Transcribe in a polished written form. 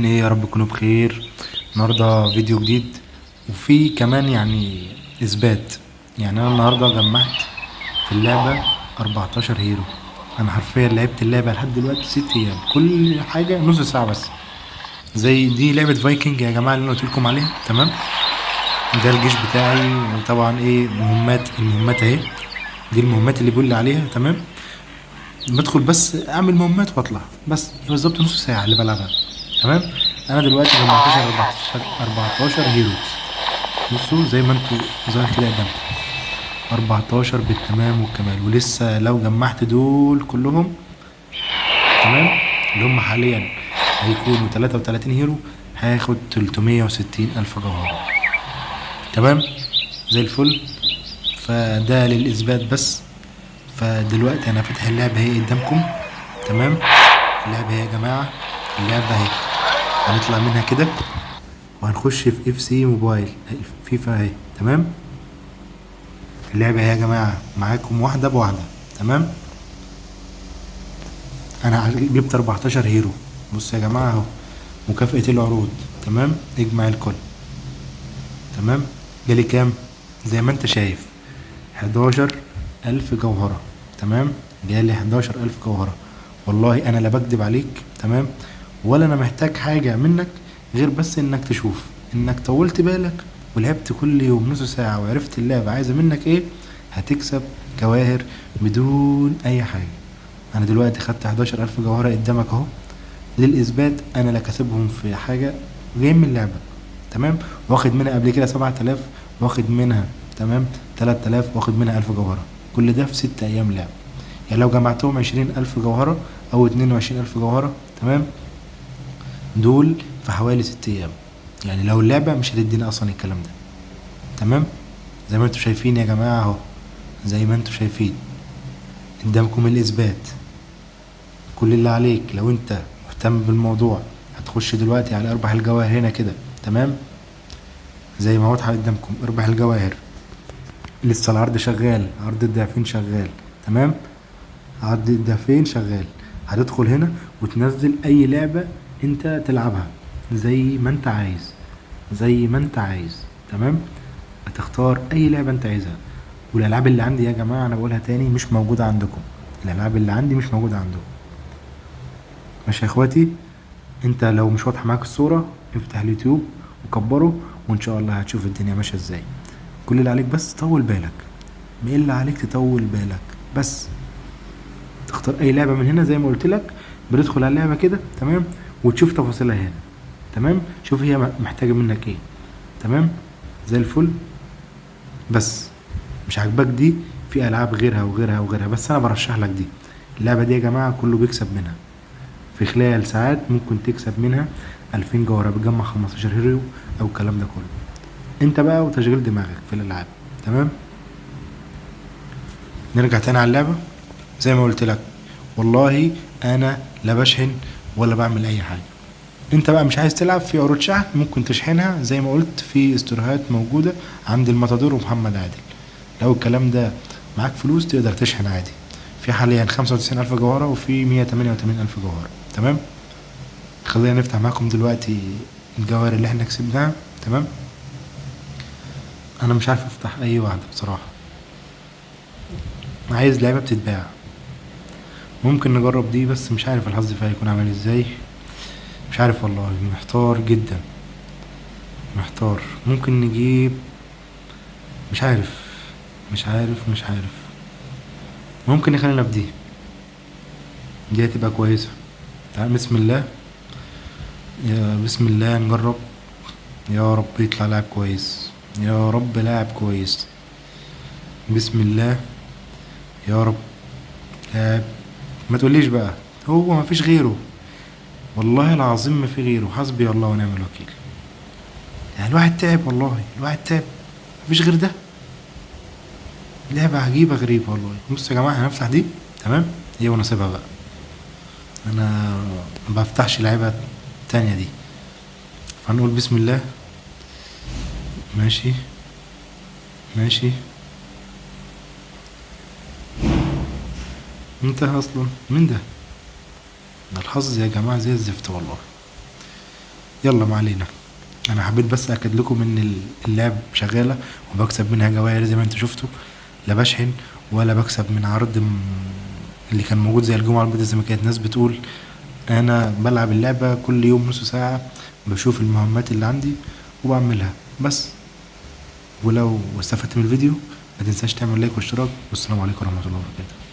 عاملين ايه؟ يا رب تكونوا بخير. النهارده فيديو جديد وفي كمان يعني اثبات. يعني انا النهارده جمعت في اللعبه 14 هيرو. انا حرفيا لعبت اللعبه لحد دلوقتي 6 ايام، كل حاجه نص ساعه بس. زي دي لعبه فايكنج يا جماعه اللي انا قلت لكم عليها، تمام؟ ده الجيش بتاعي، وطبعا ايه المهمات اهي. دي المهمات اللي بيقول لي عليها، تمام؟ بدخل بس اعمل مهمات واطلع، بس هي بالظبط نص ساعه اللي بلعبها، تمام؟ انا دلوقتي ب 14 هيرو. بصوا زي ما انتوا ظاهر كده قدامكم، 14 بالتمام والكمال. ولسه لو جمعت دول كلهم، تمام، اللي هم حاليا هيكونوا 33 هيرو، هاخد 360 الف جوهرة، تمام؟ زي الفل. فده للاثبات بس. فدلوقتي انا فاتح اللعبه اهي قدامكم، تمام؟ اللعبه اهي يا جماعه، اللعبه اهي. هنطلع منها كده وهنخش في اف سي موبايل فيفا اهي، تمام؟ اللعبه اهي يا جماعه معاكم واحده بواحده، تمام؟ انا جبت 14 هيرو. بص يا جماعه اهو، مكافأة العروض، تمام؟ اجمع الكل، تمام؟ جالي كام؟ زي ما انت شايف 11,000 جوهرة، تمام؟ جالي 11,000 جوهرة. والله انا لا بكدب عليك، تمام؟ ولا انا محتاج حاجة منك غير بس انك تشوف انك طولت بالك ولعبت كل يوم نص ساعة وعرفت اللعبة عايزة منك ايه. هتكسب جواهر بدون اي حاجة. انا دلوقتي خدت 11,000 جوهرة قدامك اهو. للاثبات انا لا كاسبهم في حاجة، جايين من اللعبة، تمام؟ واخد منها قبل كده 7,000، واخد منها، تمام، 3,000، واخد منها 1000 جوهرة. كل ده في 6 ايام لعب. يعني لو جمعتهم 20,000 جوهرة او 22,000 جوهرة، تمام، دول في حوالي 6 ايام. يعني لو اللعبة مش هتدينا اصلا الكلام ده، تمام؟ زي ما انتوا شايفين يا جماعة اهو، زي ما انتوا شايفين قدامكم الاثبات. كل اللي عليك لو انت مهتم بالموضوع هتخش دلوقتي على اربح الجواهر هنا كده، تمام؟ زي ما واضحة قدامكم اربح الجواهر. لسه العرض شغال، عرض الضعفين شغال، تمام؟ عرض الضعفين شغال. هتدخل هنا وتنزل اي لعبة انت تلعبها زي ما انت عايز، زي ما انت عايز، تمام؟ هتختار اي لعبة انت عايزها. والالعاب اللي عندي يا جماعة انا بقولها تاني مش موجودة عندكم. الالعاب اللي عندي مش موجودة عندكم، ماشي يا اخواتي؟ انت لو مش واضحة معاك الصورة افتح اليوتيوب وكبره، وان شاء الله هتشوف الدنيا ماشية ازاي. كل اللي عليك بس طول بالك، ايه اللي عليك تطول بالك بس. تختار اي لعبة من هنا زي ما قلت لك، بتدخل على اللعبة كده، تمام؟ وتشوف تفاصيلها هنا، تمام؟ شوف هي محتاجة منك ايه، تمام؟ زي الفل. بس مش عاجباك دي، في العاب غيرها وغيرها وغيرها، بس انا برشح لك دي. اللعبة دي يا جماعة كله بيكسب منها، في خلال ساعات ممكن تكسب منها 2000 جوهرة، بتجمع 15 هيرو او الكلام ده كله. انت بقى وتشغيل دماغك في الالعاب، تمام؟ نرجع تاني على اللعبة. زي ما قلت لك والله انا لا بشحن ولا بعمل اي حاجة. انت بقى مش عايز تلعب في عروض شحن، ممكن تشحنها زي ما قلت في استورات موجودة عند الماتادور ومحمد عادل. لو الكلام ده معاك فلوس تقدر تشحن عادي. في حاليا 95,000 جوهرة وفي 188,000 جوهرة، تمام؟ خلينا نفتح معاكم دلوقتي الجواهر اللي احنا كسبناها، تمام؟ انا مش عارف افتح اي واحدة بصراحة. عايز لعبة بتتباع. ممكن نجرب دي بس مش عارف الحظ فيها هيكون عامل ازاي. مش عارف والله، محتار جدا، محتار. ممكن نجيب، مش عارف، مش عارف. ممكن نخلينا في دي هتبقى كويسة. تعال بسم الله، يا بسم الله نجرب. يا رب يطلع لاعب كويس، يا رب لاعب كويس، بسم الله يا رب. لاعب، ما تقوليش بقى هو ما فيش غيره، والله العظيم ما في غيره. حسبي الله ونعم الوكيل. يعني الواحد تعب، والله الواحد تعب، مفيش غير ده. لعبة عجيبة غريبة والله. بص يا جماعة هنفتح دي، تمام؟ هي ونسيبها بقى، انا ما بفتحش لعبة تانية دي. فهنقول بسم الله، ماشي ماشي. انت اصلا مين ده؟ ده الحظ يا جماعة زي الزفت والله. يلا ما علينا. انا حبيت بس اكد لكم ان اللعب شغاله وبكسب منها جواهر زي ما انتوا شفتوا. لا بشحن ولا بكسب من عرض اللي كان موجود زي الجمعه البيضاء زي ما كانت ناس بتقول. انا بلعب اللعبه كل يوم نص ساعه، بشوف المهمات اللي عندي وبعملها بس. ولو استفدت من الفيديو ما تنساش تعمل لايك واشتراك، والسلام عليكم ورحمه الله وبركاته.